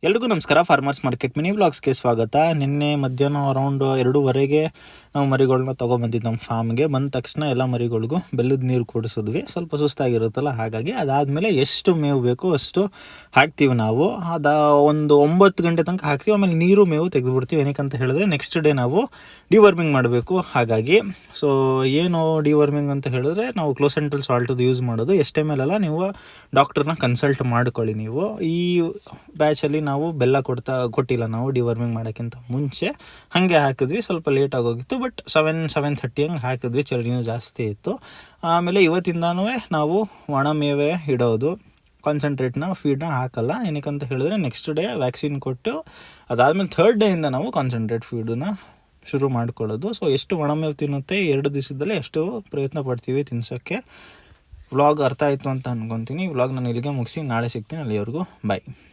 ಎಲ್ರಿಗೂ ನಮಸ್ಕಾರ. Farmers market mini ವ್ಲಾಗ್ಸ್ಗೆ ಸ್ವಾಗತ. ನಿನ್ನೆ ಮಧ್ಯಾಹ್ನ ಅರೌಂಡ್ 2:30ಗೆ ನಾವು ಮರಿಗಳನ್ನ ತೊಗೊಂಬಂದಿದ್ದು ನಮ್ಮ ಫಾರ್ಮ್ಗೆ. ಬಂದ ತಕ್ಷಣ ಎಲ್ಲ ಮರಿಗಳಿಗೂ ಬೆಲ್ಲದ ನೀರು ಕುಡಿಸಿದ್ವಿ. ಸ್ವಲ್ಪ ಸುಸ್ತಾಗಿರುತ್ತಲ್ಲ, ಹಾಗಾಗಿ ಅದಾದಮೇಲೆ ಎಷ್ಟು ಮೇವು ಬೇಕೋ ಅಷ್ಟು ಹಾಕ್ತೀವಿ ನಾವು. ಒಂದು 9 ಗಂಟೆ ತನಕ ಹಾಕ್ತೀವಿ. ಆಮೇಲೆ ನೀರು ಮೇವು ತೆಗೆದುಬಿಡ್ತೀವಿ. ಏನಕ್ಕಂತ ಹೇಳಿದ್ರೆ ನೆಕ್ಸ್ಟ್ ಡೇ ನಾವು ಡಿವರ್ಮಿಂಗ್ ಮಾಡಬೇಕು. ಹಾಗಾಗಿ ಸೊ ಏನು ಡಿವರ್ಮಿಂಗ್ ಅಂತ ಹೇಳಿದ್ರೆ ನಾವು ಕ್ಲೋಸೆಂಟ್ರಲ್ ಸಾಲ್ಟದು ಯೂಸ್ ಮಾಡೋದು. ಎಷ್ಟೇ ಮೇಲೆಲ್ಲ ನೀವು ಡಾಕ್ಟ್ರನ್ನ ಕನ್ಸಲ್ಟ್ ಮಾಡ್ಕೊಳ್ಳಿ. ನೀವು ಈ ಬ್ಯಾಚಲ್ಲಿ ನಾವು ಬೆಲ್ಲ ಕೊಟ್ಟಿಲ್ಲ ನಾವು ಡಿವರ್ಮಿಂಗ್ ಮಾಡೋಕ್ಕಿಂತ ಮುಂಚೆ. ಹಾಗೆ ಹಾಕಿದ್ವಿ. ಸ್ವಲ್ಪ ಲೇಟ್ ಆಗೋಗಿತ್ತು, ಬಟ್ 7:30 ಹಂಗೆ ಹಾಕಿದ್ವಿ. ಚಳಿನೂ ಜಾಸ್ತಿ ಇತ್ತು. ಆಮೇಲೆ ಇವತ್ತಿಂದನೂ ನಾವು ಒಣ ಮೇವೆ ಇಡೋದು. ಕಾನ್ಸಂಟ್ರೇಟ್ನ ಫೀಡ್ನ ಹಾಕಲ್ಲ. ಏನಕ್ಕಂತ ಹೇಳಿದ್ರೆ ನೆಕ್ಸ್ಟ್ ಡೇ ವ್ಯಾಕ್ಸಿನ್ ಕೊಟ್ಟು ಅದಾದಮೇಲೆ 3rd ಡೇಯಿಂದ ನಾವು ಕಾನ್ಸಂಟ್ರೇಟ್ ಫೀಡನ್ನ ಶುರು ಮಾಡ್ಕೊಳ್ಳೋದು. ಸೊ ಎಷ್ಟು ಒಣಮೇವು ತಿನ್ನುತ್ತೆ 2 ದಿವಸದಲ್ಲೇ ಎಷ್ಟು ಪ್ರಯತ್ನ ಪಡ್ತೀವಿ ತಿನ್ಸೋಕ್ಕೆ. ವ್ಲಾಗ್ ಅರ್ಥ ಆಯಿತು ಅಂತ ಅನ್ಕೊತೀನಿ. ವ್ಲಾಗ್ ನಾನು ಇಲ್ಲಿಗೆ ಮುಗಿಸಿ ನಾಳೆ ಸಿಗ್ತೀನಿ. ಅಲ್ಲಿವರೆಗೂ ಬಾಯ್.